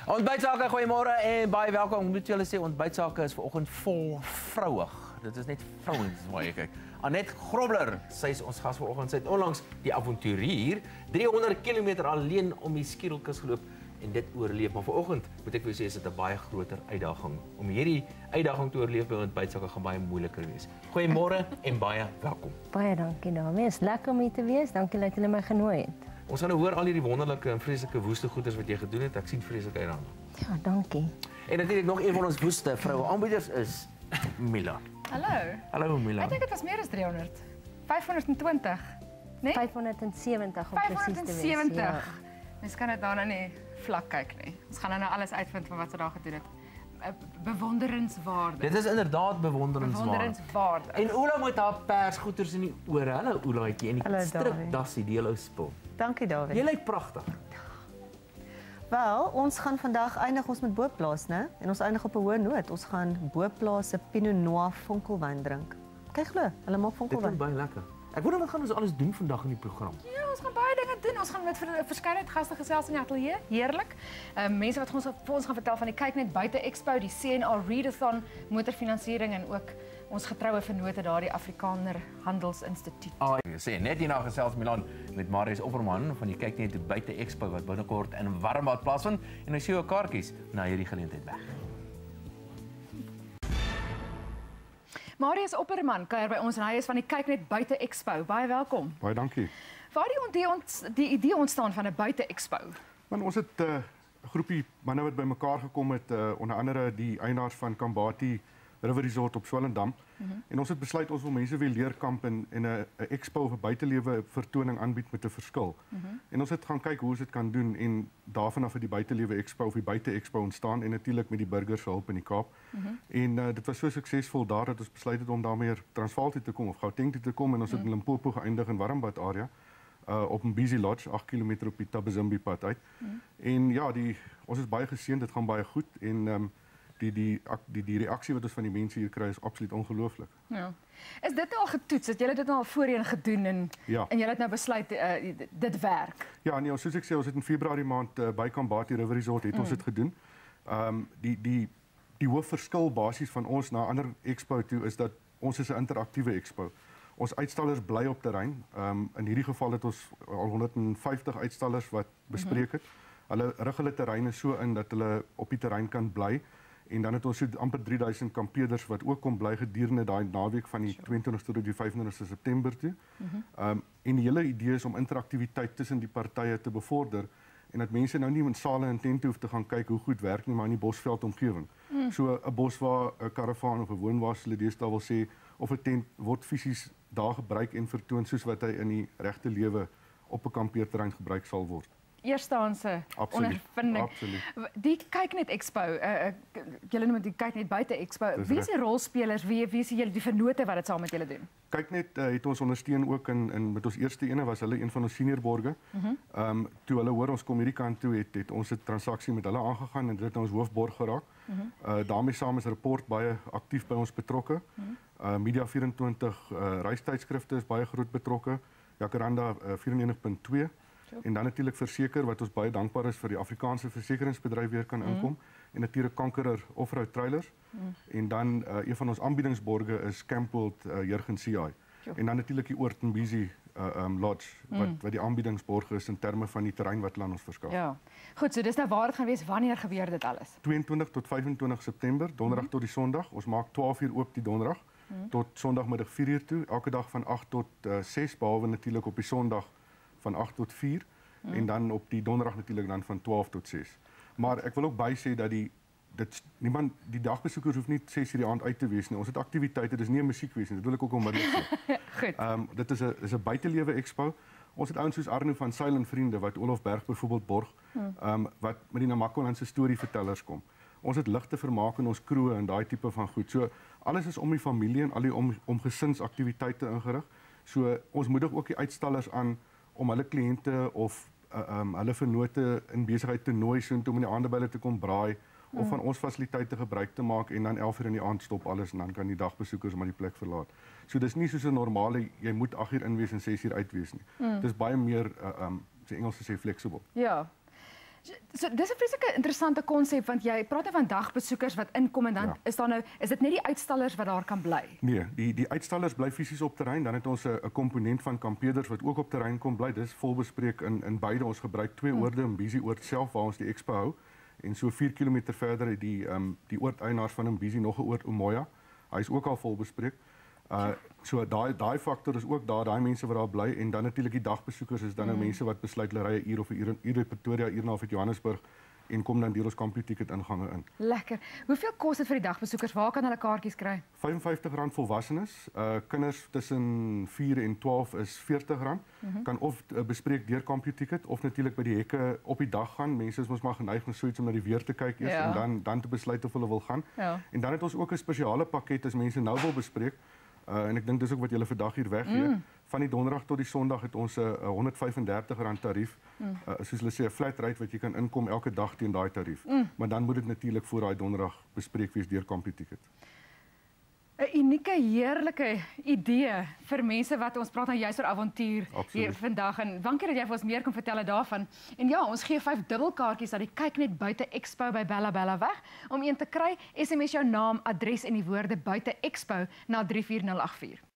Ontbytsake, goeiemôre en baie welkom. Ek moet julle sê, ontbytsake is vanoggend vol vrouig. Dit is net vrouens waar jy kyk. Anet Grobler, sy is ons gas vanoggend. Sy het onlangs die avonturier 300 km alleen om die skiedelkus geloop en dit oorleef. Maar vanoggend moet ek vir julle sê, is dit 'n baie groter uitdaging. Om hierdie uitdaging te oorleef by ontbytsake gaan baie moeiliker wees. Goeiemôre en baie welkom. Baie dankie daarmee. Is lekker om hier te wees. Dankie dat julle my genooi het. Ons gaan nou hoor al hierdie wonderlike en vreeslike woeste goeders wat jy gedoen het. Ek sien vreeslik uit daarna. Ja, dankie. En natuurlik nog een van ons woeste vroue aanbieders is Milan. Hallo. Hallo Milan. Ek dink dit was meer as 300. 520, né? 570 om presies te wees. 570. Ja. Mens kan dit daarna nie vlak kyk nie. Ons gaan nou alles uitvind van wat sy daar gedoen het. Bewonderenswaardig. Dit is inderdaad bewonderenswaardig. Bewonderenswaardig. En Oula met haar persgoeders in die ore. Hallo Oulaatjie en die Hallo, stripdassie die jy spul. Dankie David. Jy lyk pragtig. Wel, ons gaan vandag eindig ons met Boopplaas, né? En ons eindig op 'n hoë noot. Ons gaan Boopplaas se Pinot Noir vonkelwyn drink. Kyk glo, hulle maak Dit vonkelwyn. is baie lekker. Ek wonder wat gaan ons alles doen vandag in die program. Ja, ons gaan baie dinge doen. Ons gaan met verskeidenheid gaste gesels in die ateljee. Heerlik. Mense wat vir ons gaan vertel van die Kyk Net Buite Expo, die CNA Readathon, motorfinansiering en ook ons getroue vennote daar, die Afrikaner Handelsinstituut. Ek sê net hierna gesels Milan met Marius Opperman van die Kyk Net Buite Expo wat binnekort in Warmbad plaasvind en ons jou kaartjies na hierdie geleentheid weg. Marius Opperman kuier by ons en hy is van die Kyk Net Buite Expo. Baie welkom. Baie dankie. Waar die idee ontstaan van 'n buite expo? Want ons het 'n groepie manne wat bymekaar gekom het, onder andere die eienaars van Kambati River Resort op Swellendam. En ons het besluit ons wil mense weer leer kamp en 'n expo of 'n buitelewe vertoning aanbied met 'n verskil. En ons het gaan kyk hoe ons dit kan doen en daarvan af het die buitelewe expo of die buite expo ontstaan en natuurlik met die burgers se hulp in die Kaap. En dit was so suksesvol daar dat ons besluit het om daarmee Transvaal toe te kom of Gauteng toe te kom en ons het in Limpopo geëindig in Warmbad area. Op 'n Busy Lodge 8 km op die Tabazimbi pad uit. En ja, ons is baie geseënd, dit gaan baie goed en die reaksie wat ons van die mense hier kry is absoluut ongelooflik. Ja. Is dit nou al getoets? Het julle dit nou al voorheen gedoen en julle het nou besluit dit werk? Ja, nee, soos ek sê, ons het in Februarie maand by Kambati River Resort het ons dit gedoen. Die hoofverskil basies van ons na ander expo toe is dat ons is 'n interaktiewe expo. Ons uitstallers bly op terrein. In hierdie geval het ons al 150 uitstallers wat bespreek het. Hulle rig hulle terreine so in dat hulle op die terrein kan bly. En dan het ons so amper 3000 kampeerders wat ook kom bly gedurende daai naweek van die 22ste tot die 25ste September toe. En die hele idee is om interaktiwiteit tussen die partye te bevorder en dat mense nou nie in sale en tente hoef te gaan kyk hoe goed werk nie, maar in die Bosveld omgewing. So 'n boswa, 'n karavaan of 'n woonwa, hulle deesdae wil sê, of 'n tent word fisies daar gebruik en vertoon soos wat hy in die regte lewe op 'n kampeerterrein gebruik sal word. Eerstehandse ondervinding. Absoluut. Die Kyk Net Expo, julle noem dit die Kyk Net Buite Expo. Wie is die rolspelers? Wie is julle die vennote wat dit saam met julle doen? Kyk Net het ons ondersteun ook in met ons eerste ene was hulle een van ons senior borgers. Toe hulle hoor ons kom hierdie kant toe het ons 'n transaksie met hulle aangegaan en dit het ons hoofborg geraak. Daarmee saam is Report baie aktief by ons betrokke. Media 24 reistydskrifte is baie groot betrokke. Jacaranda 94.2 en dan natuurlik Verseker wat ons baie dankbaar is vir die Afrikaanse versekeringsbedryf weer kan inkom en natuurlik Conqueror Offroad Trailers en dan een van ons aanbiedingsborge is Campworld Jurgen CI en dan natuurlik die Oorton Busy Lodge wat die aanbiedingsborg is in terme van die terrein wat hulle aan ons verskaf. Ja. Goed, so dis nou waar dit gaan wees. Wanneer gebeur dit alles? 22 tot 25 September, donderdag tot die Sondag. Ons maak 12 uur oop die donderdag tot Sondagmiddag 4 uur toe, elke dag van 8 tot 6 behalwe natuurlik op die Sondag van 8 tot 4 en dan op die donderdag natuurlik dan van 12 tot 6. Maar ek wil ook bysê dat die dagbesoekers hoef nie 6 uur die aand uit te wees nie. Ons het aktiwiteite, dis nie 'n musiekfees nie. Dit wil ek ook onmiddellik sê. Goed. Dit is 'n buitelewe expo. Ons het ouens soos Arno van Sail en Vriende wat Olof Berg byvoorbeeld borg, wat met die Namakoland se storievertellers kom. Ons het ligte vermaak in ons kroë en daai tipe van goed. So alles is om die familie en al die om gesinsaktiwiteite ingerig. So ons moedig ook die uitstallers aan om hulle kliënte of hulle vennote in besigheid te nooi soontoe om in die aande by hulle te kom braai of van ons fasiliteite gebruik te maak en dan 11 uur in die aand stop alles en dan kan die dagbesoekers maar die plek verlaat. So dis nie soos 'n normale jy moet 8 uur in wees en 6 uur uit wees nie. Dis baie meer die Engelse sê flexible. Ja. So dis 'n vreeslike interessante konsep want jy praat nou van dagbesoekers wat inkom en dan is dit net die uitstallers wat daar kan bly. Nee, die uitstallers bly fisies op terrein, dan het ons 'n komponent van kampeerders wat ook op terrein kom bly. Dis volbespreek in beide. Ons gebruik 2 oorde in Mbisi oord self waar ons die expo hou en so 4 km verder het die oordeienaars van Mbisi nog 'n oord Umoya. Hy is ook al volbespreek. So daai faktor is ook daar, daai mense wat daar bly en dan natuurlik die dagbesoekers is dan nou mense wat besluit hulle ry 'n uur of 'n uur uit Pretoria, 'n uur na uit Johannesburg en kom dan deur ons Kampioen ticket ingange in. Lekker. Hoeveel kos dit vir die dagbesoekers? Waar kan hulle kaartjies kry? R55 volwassenes, kinders tussen 4 en 12 is R40. Kan of bespreek deur Kampioen ticket of natuurlik by die hekke op die dag gaan. Mense is mos maar geneig om so iets om na die weer te kyk eers en dan te besluit of hulle wil gaan. Ja. En dan het ons ook 'n spesiale pakket as mense nou wil bespreek. En ek dink dis ook wat julle vandag hier weggee. Van die donderdag tot die Sondag het ons 'n R135 tarief. Soos hulle sê 'n flat rate wat jy kan inkom elke dag teen daai tarief. Maar dan moet dit natuurlik voor daai donderdag bespreek wees deur Kampioen ticket. 'n Unieke, heerlike idee vir mense wat ons praat nou juist oor avontuur hier vandag en dankie dat jy vir ons meer kon vertel daarvan. En ja, ons gee 5 dubbelkaartjies dat die kyk net buite Expo by Bella Bella weg. Om een te kry, SMS jou naam, adres en die woorde buite Expo na 34084.